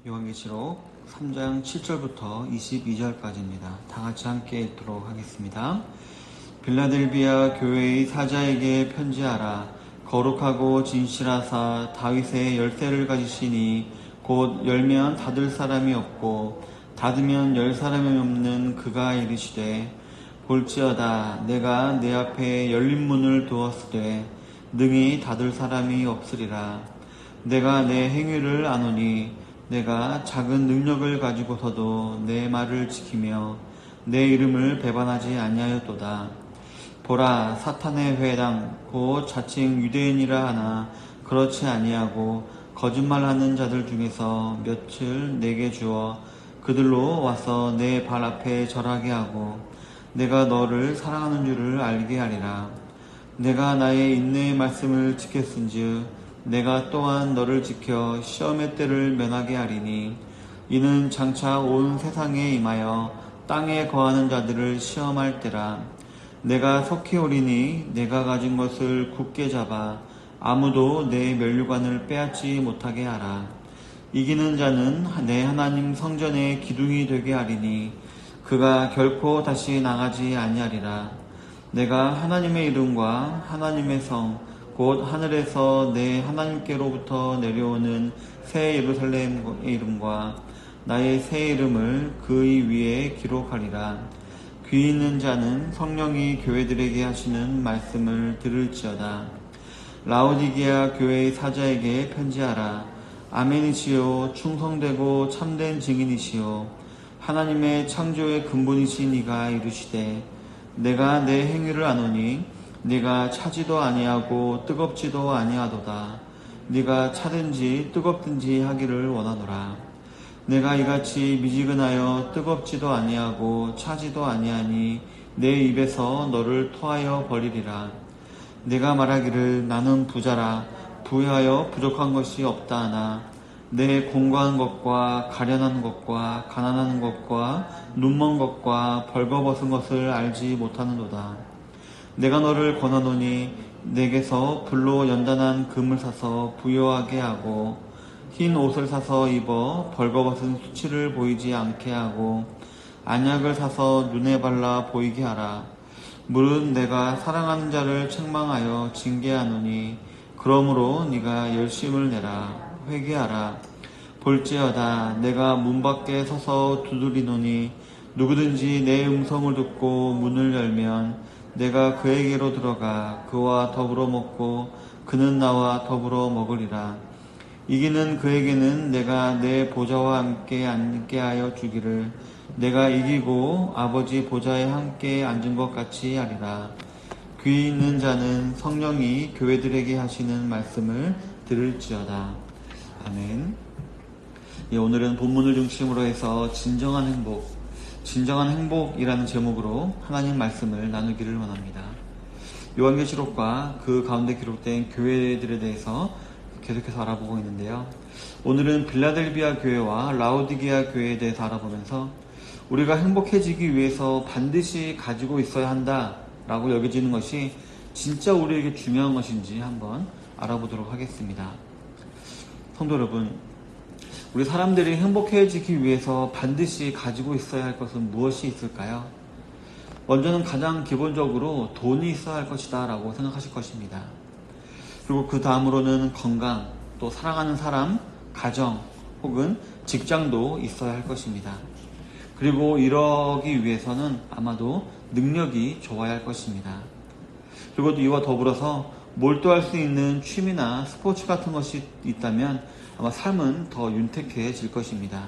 요한계시록 3장 7절부터 22절까지입니다. 다 같이 함께 읽도록 하겠습니다. 빌라델비아 교회의 사자에게 편지하라. 거룩하고 진실하사 다윗의 열쇠를 가지시니 곧 열면 닫을 사람이 없고 닫으면 열 사람이 없는 그가 이르시되 볼지어다 내가 내 앞에 열린 문을 두었으되 능히 닫을 사람이 없으리라. 내가 내 행위를 아노니 내가 작은 능력을 가지고서도 내 말을 지키며 내 이름을 배반하지 아니하였도다. 보라, 사탄의 회당 곧 자칭 유대인이라 하나 그렇지 아니하고 거짓말하는 자들 중에서 몇을 내게 주어 그들로 와서 내 발 앞에 절하게 하고 내가 너를 사랑하는 줄을 알게 하리라. 내가 나의 인내의 말씀을 지켰은즉 내가 또한 너를 지켜 시험의 때를 면하게 하리니 이는 장차 온 세상에 임하여 땅에 거하는 자들을 시험할 때라. 내가 속히 오리니 내가 가진 것을 굳게 잡아 아무도 내 면류관을 빼앗지 못하게 하라. 이기는 자는 내 하나님 성전의 기둥이 되게 하리니 그가 결코 다시 나가지 아니하리라. 내가 하나님의 이름과 하나님의 성 곧 하늘에서 내 하나님께로부터 내려오는 새 예루살렘의 이름과 나의 새 이름을 그의 위에 기록하리라. 귀 있는 자는 성령이 교회들에게 하시는 말씀을 들을지어다. 라오디게아 교회의 사자에게 편지하라. 아멘이시요 충성되고 참된 증인이시요 하나님의 창조의 근본이신 이가 이르시되 내가 내 행위를 아노니 네가 차지도 아니하고 뜨겁지도 아니하도다. 네가 차든지 뜨겁든지 하기를 원하노라. 내가 이같이 미지근하여 뜨겁지도 아니하고 차지도 아니하니 내 입에서 너를 토하여 버리리라. 내가 말하기를 나는 부자라 부유하여 부족한 것이 없다 하나 내 공고한 것과 가련한 것과 가난한 것과 눈먼 것과 벌거벗은 것을 알지 못하는도다. 내가 너를 권하노니 내게서 불로 연단한 금을 사서 부요하게 하고 흰 옷을 사서 입어 벌거벗은 수치를 보이지 않게 하고 안약을 사서 눈에 발라 보이게 하라. 물은 내가 사랑하는 자를 책망하여 징계하노니 그러므로 네가 열심을 내라. 회개하라. 볼지어다 내가 문 밖에 서서 두드리노니 누구든지 내 음성을 듣고 문을 열면 내가 그에게로 들어가 그와 더불어 먹고 그는 나와 더불어 먹으리라. 이기는 그에게는 내가 내 보좌와 함께 앉게 하여 주기를 내가 이기고 아버지 보좌에 함께 앉은 것 같이 하리라. 귀 있는 자는 성령이 교회들에게 하시는 말씀을 들을지어다. 아멘. 오늘은 본문을 중심으로 해서 진정한 행복이라는 제목으로 하나님 말씀을 나누기를 원합니다. 요한계시록과 그 가운데 기록된 교회들에 대해서 계속해서 알아보고 있는데요. 오늘은 빌라델비아 교회와 라오디게아 교회에 대해서 알아보면서 우리가 행복해지기 위해서 반드시 가지고 있어야 한다라고 여겨지는 것이 진짜 우리에게 중요한 것인지 한번 알아보도록 하겠습니다. 성도 여러분, 우리 사람들이 행복해지기 위해서 반드시 가지고 있어야 할 것은 무엇이 있을까요? 먼저는 가장 기본적으로 돈이 있어야 할 것이다 라고 생각하실 것입니다. 그리고 그 다음으로는 건강, 또 사랑하는 사람, 가정 혹은 직장도 있어야 할 것입니다. 그리고 이러기 위해서는 아마도 능력이 좋아야 할 것입니다. 그리고 또 이와 더불어서 몰두할 수 있는 취미나 스포츠 같은 것이 있다면 아마 삶은 더 윤택해질 것입니다.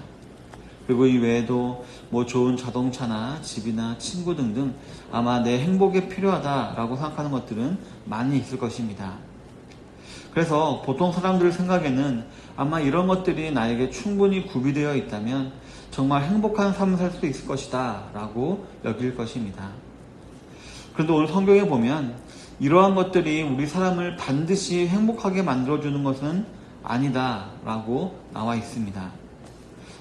그리고 이 외에도 좋은 자동차나 집이나 친구 등등 아마 내 행복에 필요하다라고 생각하는 것들은 많이 있을 것입니다. 그래서 보통 사람들 생각에는 아마 이런 것들이 나에게 충분히 구비되어 있다면 정말 행복한 삶을 살 수 있을 것이다 라고 여길 것입니다. 그런데 오늘 성경에 보면 이러한 것들이 우리 사람을 반드시 행복하게 만들어주는 것은 아니다 라고 나와 있습니다.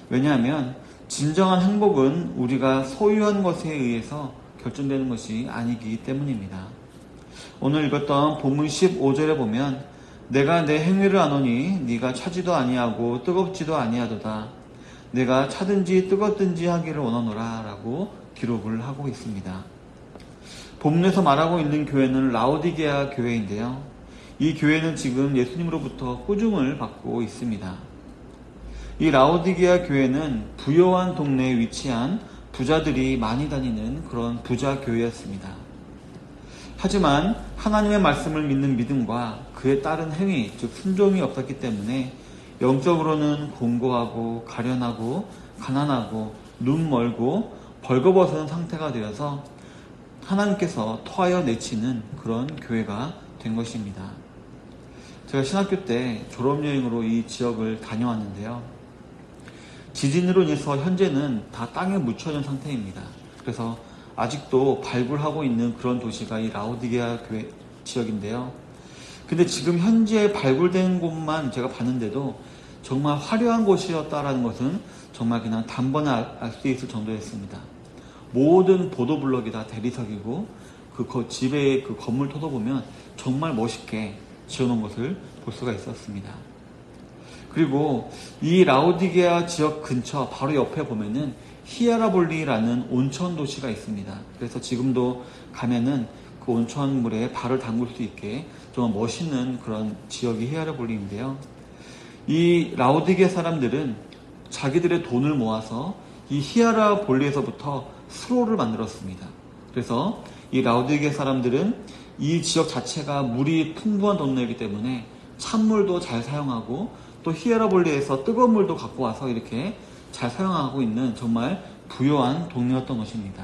왜냐하면 진정한 행복은 우리가 소유한 것에 의해서 결정되는 것이 아니기 때문입니다. 오늘 읽었던 본문 15절에 보면 내가 내 행위를 아노니 네가 차지도 아니하고 뜨겁지도 아니하도다. 내가 차든지 뜨겁든지 하기를 원하노라 라고 기록을 하고 있습니다. 본문에서 말하고 있는 교회는 라오디게아 교회인데요. 이 교회는 지금 예수님으로부터 꾸중을 받고 있습니다. 이 라오디게아 교회는 부요한 동네에 위치한 부자들이 많이 다니는 그런 부자 교회였습니다. 하지만 하나님의 말씀을 믿는 믿음과 그에 따른 행위, 즉 순종이 없었기 때문에 영적으로는 공고하고 가련하고 가난하고 눈 멀고 벌거벗은 상태가 되어서 하나님께서 토하여 내치는 그런 교회가 된 것입니다. 제가 신학교 때 졸업여행으로 이 지역을 다녀왔는데요. 지진으로 인해서 현재는 다 땅에 묻혀진 상태입니다. 그래서 아직도 발굴하고 있는 그런 도시가 이 라오디게아 교회 지역인데요. 근데 지금 현재 발굴된 곳만 제가 봤는데도 정말 화려한 곳이었다라는 것은 정말 그냥 단번에 알 수 있을 정도였습니다. 모든 보도블럭이 다 대리석이고 그 집의 그 건물 토도 보면 정말 멋있게 지어놓은 것을 볼 수가 있었습니다. 그리고 이 라오디게아 지역 근처 바로 옆에 보면은 히에라볼리라는 온천 도시가 있습니다. 그래서 지금도 가면은 그 온천물에 발을 담글 수 있게 좀 멋있는 그런 지역이 히에라볼리인데요. 이 라오디게아 사람들은 자기들의 돈을 모아서 이 히에라볼리에서부터 수로를 만들었습니다. 그래서 이 라오디게아 사람들은 이 지역 자체가 물이 풍부한 동네이기 때문에 찬물도 잘 사용하고 또 히에라볼리에서 뜨거운 물도 갖고 와서 이렇게 잘 사용하고 있는 정말 부유한 동네였던 것입니다.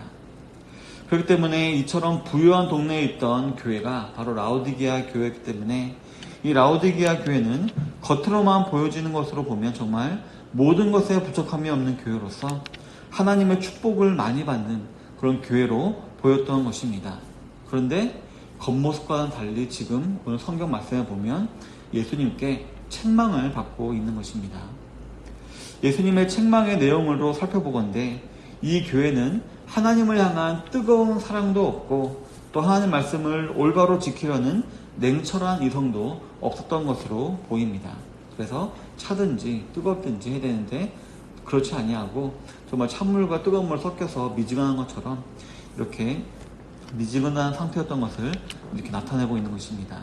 그렇기 때문에 이처럼 부유한 동네에 있던 교회가 바로 라오디게아 교회이기 때문에 이 라오디게아 교회는 겉으로만 보여지는 것으로 보면 정말 모든 것에 부족함이 없는 교회로서 하나님의 축복을 많이 받는 그런 교회로 보였던 것입니다. 그런데 겉모습과는 달리 지금 오늘 성경 말씀에 보면 예수님께 책망을 받고 있는 것입니다. 예수님의 책망의 내용으로 살펴보건대 이 교회는 하나님을 향한 뜨거운 사랑도 없고 또 하나님 말씀을 올바로 지키려는 냉철한 이성도 없었던 것으로 보입니다. 그래서 차든지 뜨겁든지 해야 되는데 그렇지 아니하고 정말 찬물과 뜨거운 물 섞여서 미지근한 것처럼 이렇게 미지근한 상태였던 것을 이렇게 나타내고 있는 것입니다.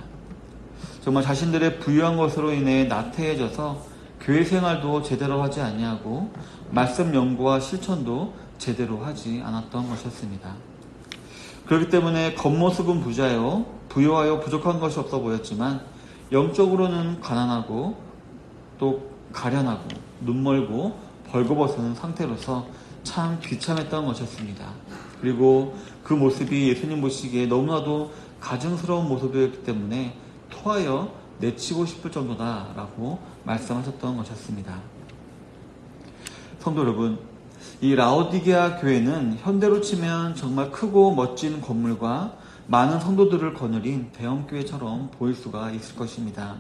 정말 자신들의 부유한 것으로 인해 나태해져서 교회 생활도 제대로 하지 아니하고 말씀 연구와 실천도 제대로 하지 않았던 것이었습니다. 그렇기 때문에 겉모습은 부자요 부유하여 부족한 것이 없어 보였지만 영적으로는 가난하고 또 가련하고 눈멀고 벌거벗은 상태로서 참 비참했던 것이었습니다. 그리고 그 모습이 예수님 보시기에 너무나도 가증스러운 모습이었기 때문에 토하여 내치고 싶을 정도다라고 말씀하셨던 것이었습니다. 성도 여러분, 이 라오디게아 교회는 현대로 치면 정말 크고 멋진 건물과 많은 성도들을 거느린 대형교회처럼 보일 수가 있을 것입니다.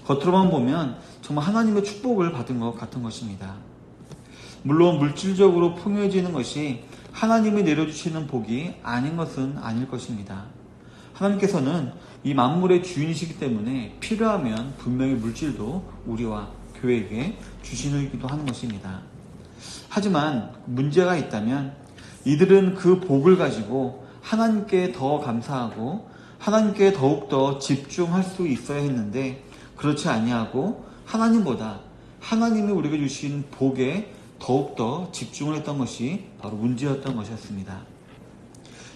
겉으로만 보면 정말 하나님의 축복을 받은 것 같은 것입니다. 물론 물질적으로 풍요해지는 것이 하나님이 내려주시는 복이 아닌 것은 아닐 것입니다. 하나님께서는 이 만물의 주인이시기 때문에 필요하면 분명히 물질도 우리와 교회에게 주시기도 하는 것입니다. 하지만 문제가 있다면 이들은 그 복을 가지고 하나님께 더 감사하고 하나님께 더욱더 집중할 수 있어야 했는데 그렇지 아니하고 하나님보다 하나님이 우리에게 주신 복에 더욱더 집중을 했던 것이 바로 문제였던 것이었습니다.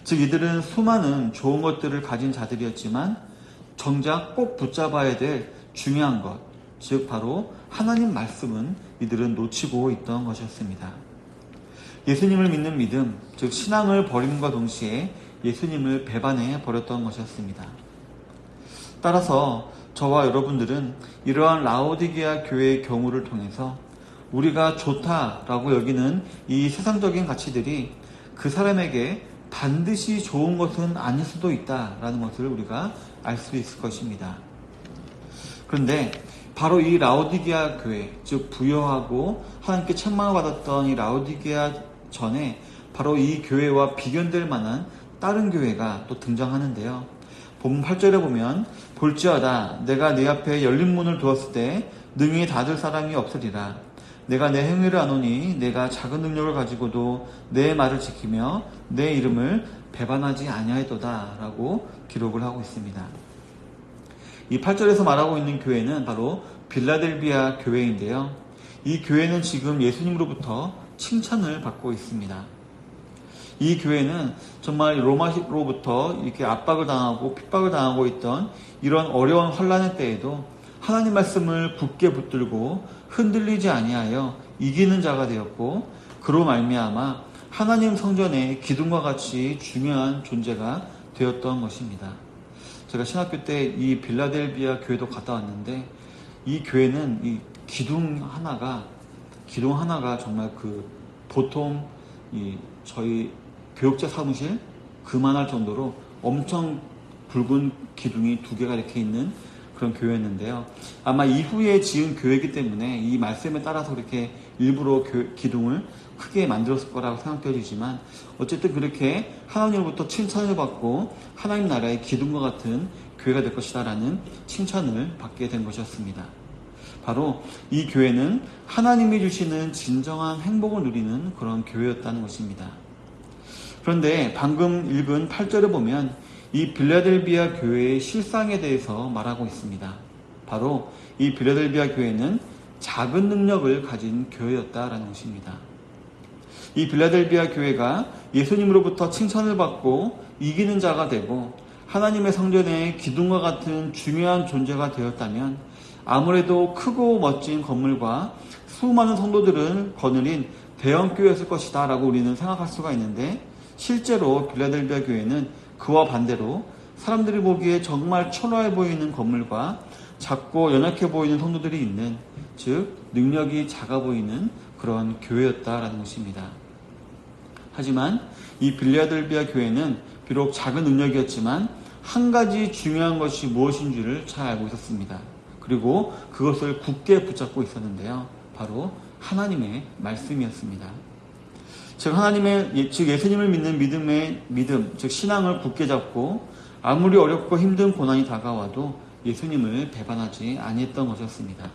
즉 이들은 수많은 좋은 것들을 가진 자들이었지만 정작 꼭 붙잡아야 될 중요한 것, 즉 바로 하나님 말씀은 이들은 놓치고 있던 것이었습니다. 예수님을 믿는 믿음, 즉 신앙을 버림과 동시에 예수님을 배반해 버렸던 것이었습니다. 따라서 저와 여러분들은 이러한 라오디게아 교회의 경우를 통해서 우리가 좋다라고 여기는 이 세상적인 가치들이 그 사람에게 반드시 좋은 것은 아닐 수도 있다라는 것을 우리가 알 수 있을 것입니다. 그런데 바로 이 라오디게아 교회, 즉 부여하고 하나님께 책망을 받았던 이 라오디게아 전에 바로 이 교회와 비견될 만한 다른 교회가 또 등장하는데요. 본문 8절에 보면 볼지어다 내가 네 앞에 열린 문을 두었을 때 능히 닫을 사람이 없으리라. 내가 내 행위를 아노니 내가 작은 능력을 가지고도 내 말을 지키며 내 이름을 배반하지 아니하였도다 라고 기록을 하고 있습니다. 이 8절에서 말하고 있는 교회는 바로 빌라델비아 교회인데요. 이 교회는 지금 예수님으로부터 칭찬을 받고 있습니다. 이 교회는 정말 로마로부터 이렇게 압박을 당하고 핍박을 당하고 있던 이런 어려운 환란의 때에도 하나님 말씀을 굳게 붙들고 흔들리지 아니하여 이기는 자가 되었고, 그로 말미암아 하나님 성전의 기둥과 같이 중요한 존재가 되었던 것입니다. 제가 신학교 때 이 빌라델비아 교회도 갔다 왔는데, 이 교회는 이 기둥 하나가 정말 보통 저희 교육자 사무실 그만할 정도로 엄청 붉은 기둥이 2개가 이렇게 있는 그런 교회였는데요. 아마 이후에 지은 교회이기 때문에 이 말씀에 따라서 그렇게 일부러 기둥을 크게 만들었을 거라고 생각되지만, 어쨌든 그렇게 하나님으로부터 칭찬을 받고 하나님 나라의 기둥과 같은 교회가 될 것이다 라는 칭찬을 받게 된 것이었습니다. 바로 이 교회는 하나님이 주시는 진정한 행복을 누리는 그런 교회였다는 것입니다. 그런데 방금 읽은 8절에 보면 이 빌라델비아 교회의 실상에 대해서 말하고 있습니다. 바로 이 빌라델비아 교회는 작은 능력을 가진 교회였다라는 것입니다. 이 빌라델비아 교회가 예수님으로부터 칭찬을 받고 이기는 자가 되고 하나님의 성전의 기둥과 같은 중요한 존재가 되었다면, 아무래도 크고 멋진 건물과 수많은 성도들을 거느린 대형 교회였을 것이다 라고 우리는 생각할 수가 있는데, 실제로 빌라델비아 교회는 그와 반대로 사람들이 보기에 정말 초라해 보이는 건물과 작고 연약해 보이는 성도들이 있는, 즉 능력이 작아 보이는 그런 교회였다라는 것입니다. 하지만 이 빌라델비아 교회는 비록 작은 능력이었지만 한 가지 중요한 것이 무엇인지를 잘 알고 있었습니다. 그리고 그것을 굳게 붙잡고 있었는데요. 바로 하나님의 말씀이었습니다. 즉 예수님을 믿는 믿음, 즉 신앙을 굳게 잡고 아무리 어렵고 힘든 고난이 다가와도 예수님을 배반하지 아니했던 것이었습니다.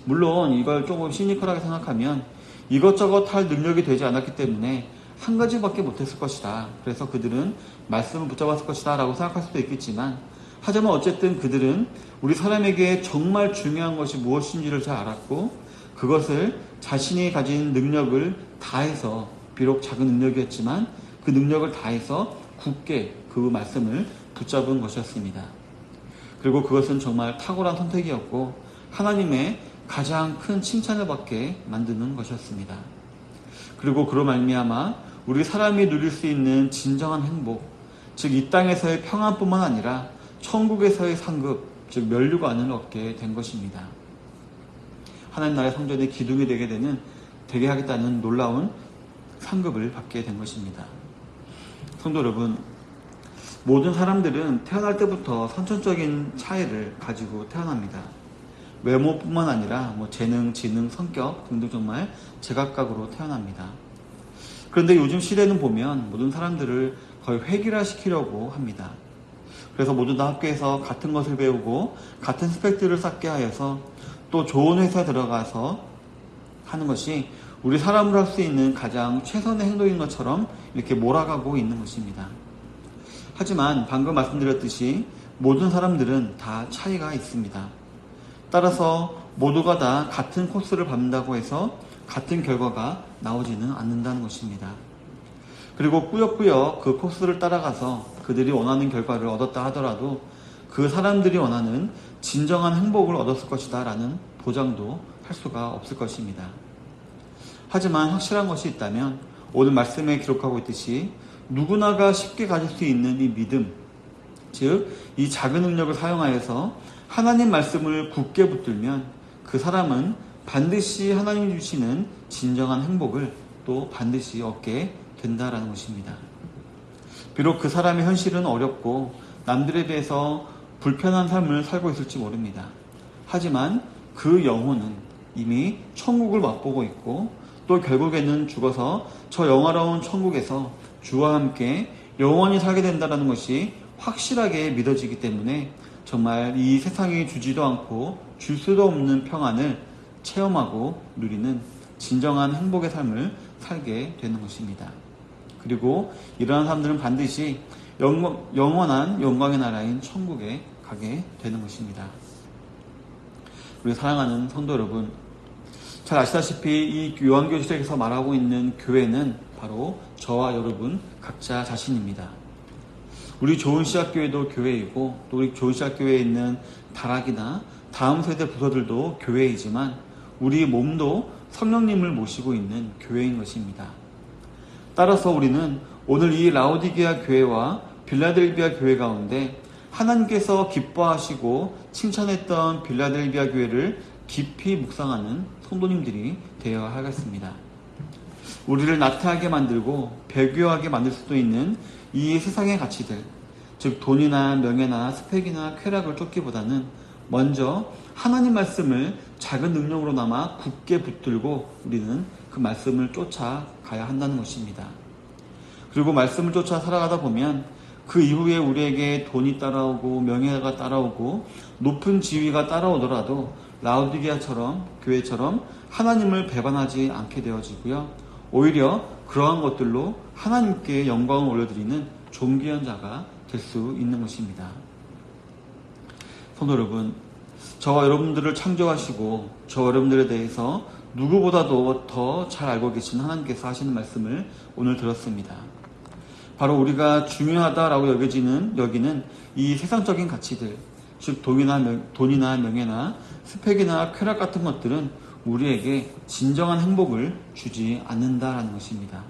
물론 이걸 조금 시니컬하게 생각하면 이것저것 할 능력이 되지 않았기 때문에 한 가지밖에 못했을 것이다. 그래서 그들은 말씀을 붙잡았을 것이다 라고 생각할 수도 있겠지만, 하지만 어쨌든 그들은 우리 사람에게 정말 중요한 것이 무엇인지를 잘 알았고, 그것을 자신이 가진 능력을 다해서, 비록 작은 능력이었지만 그 능력을 다해서 굳게 그 말씀을 붙잡은 것이었습니다. 그리고 그것은 정말 탁월한 선택이었고 하나님의 가장 큰 칭찬을 받게 만드는 것이었습니다. 그리고 그로 말미암아 우리 사람이 누릴 수 있는 진정한 행복, 즉 이 땅에서의 평안뿐만 아니라 천국에서의 상급, 즉 면류관을 얻게 된 것입니다. 하나님 나라의 성전의 기둥이 되게 하겠다는 놀라운 상급을 받게 된 것입니다. 성도 여러분, 모든 사람들은 태어날 때부터 선천적인 차이를 가지고 태어납니다. 외모뿐만 아니라 재능, 지능, 성격 등등 정말 제각각으로 태어납니다. 그런데 요즘 시대는 보면 모든 사람들을 거의 획일화시키려고 합니다. 그래서 모두 다 학교에서 같은 것을 배우고 같은 스펙들을 쌓게 하여서 또 좋은 회사에 들어가서 하는 것이 우리 사람으로 할 수 있는 가장 최선의 행동인 것처럼 이렇게 몰아가고 있는 것입니다. 하지만 방금 말씀드렸듯이 모든 사람들은 다 차이가 있습니다. 따라서 모두가 다 같은 코스를 밟는다고 해서 같은 결과가 나오지는 않는다는 것입니다. 그리고 꾸역꾸역 그 코스를 따라가서 그들이 원하는 결과를 얻었다 하더라도 그 사람들이 원하는 진정한 행복을 얻었을 것이다 라는 보장도 할 수가 없을 것입니다. 하지만 확실한 것이 있다면 오늘 말씀에 기록하고 있듯이 누구나가 쉽게 가질 수 있는 이 믿음, 즉 이 작은 능력을 사용하여서 하나님 말씀을 굳게 붙들면 그 사람은 반드시 하나님이 주시는 진정한 행복을 또 반드시 얻게 된다라는 것입니다. 비록 그 사람의 현실은 어렵고 남들에 비해서 불편한 삶을 살고 있을지 모릅니다. 하지만 그 영혼은 이미 천국을 맛보고 있고 또 결국에는 죽어서 저 영화로운 천국에서 주와 함께 영원히 살게 된다는 것이 확실하게 믿어지기 때문에 정말 이 세상이 주지도 않고 줄 수도 없는 평안을 체험하고 누리는 진정한 행복의 삶을 살게 되는 것입니다. 그리고 이러한 사람들은 반드시 영원한 영광의 나라인 천국에 가게 되는 것입니다. 우리 사랑하는 성도 여러분, 잘 아시다시피 이 요한계시록에서 말하고 있는 교회는 바로 저와 여러분 각자 자신입니다. 우리 좋은시작교회도 교회이고 또 우리 좋은시작교회에 있는 다락이나 다음 세대 부서들도 교회이지만 우리 몸도 성령님을 모시고 있는 교회인 것입니다. 따라서 우리는 오늘 이 라오디게아 교회와 빌라델비아 교회 가운데 하나님께서 기뻐하시고 칭찬했던 빌라델비아 교회를 깊이 묵상하는 성도님들이 되어야 하겠습니다. 우리를 나태하게 만들고 배교하게 만들 수도 있는 이 세상의 가치들, 즉 돈이나 명예나 스펙이나 쾌락을 쫓기보다는 먼저 하나님 말씀을 작은 능력으로나마 굳게 붙들고 우리는 그 말씀을 쫓아가야 한다는 것입니다. 그리고 말씀을 쫓아 살아가다 보면 그 이후에 우리에게 돈이 따라오고 명예가 따라오고 높은 지위가 따라오더라도 라오디게아처럼 교회처럼 하나님을 배반하지 않게 되어지고요. 오히려 그러한 것들로 하나님께 영광을 올려드리는 존귀한 자가 될 수 있는 것입니다. 성도 여러분, 저와 여러분들을 창조하시고 저와 여러분들에 대해서 누구보다도 더 잘 알고 계신 하나님께서 하시는 말씀을 오늘 들었습니다. 바로 우리가 중요하다라고 여기는 이 세상적인 가치들, 즉 돈이나 명예나 스펙이나 쾌락 같은 것들은 우리에게 진정한 행복을 주지 않는다라는 것입니다.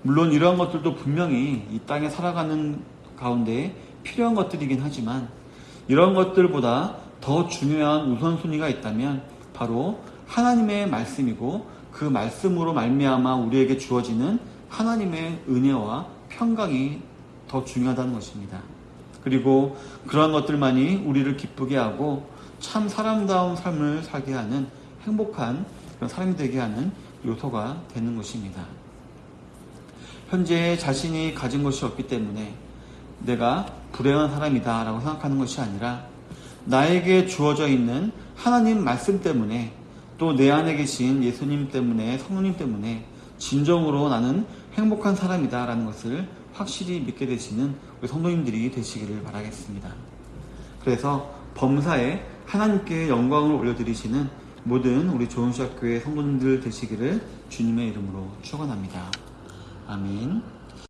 물론 이러한 것들도 분명히 이 땅에 살아가는 가운데 필요한 것들이긴 하지만 이런 것들보다 더 중요한 우선순위가 있다면 바로 하나님의 말씀이고 그 말씀으로 말미암아 우리에게 주어지는 하나님의 은혜와 평강이 더 중요하다는 것입니다. 그리고 그러한 것들만이 우리를 기쁘게 하고 참 사람다운 삶을 살게 하는 행복한 그런 사람이 되게 하는 요소가 되는 것입니다. 현재 자신이 가진 것이 없기 때문에 내가 불행한 사람이다 라고 생각하는 것이 아니라 나에게 주어져 있는 하나님 말씀 때문에 또 내 안에 계신 예수님 때문에 성령님 때문에 진정으로 나는 행복한 사람이다 라는 것을 확실히 믿게 되시는 우리 성도님들이 되시기를 바라겠습니다. 그래서 범사에 하나님께 영광을 올려드리시는 모든 우리 좋은시작교회 성도님들 되시기를 주님의 이름으로 축원합니다. 아멘.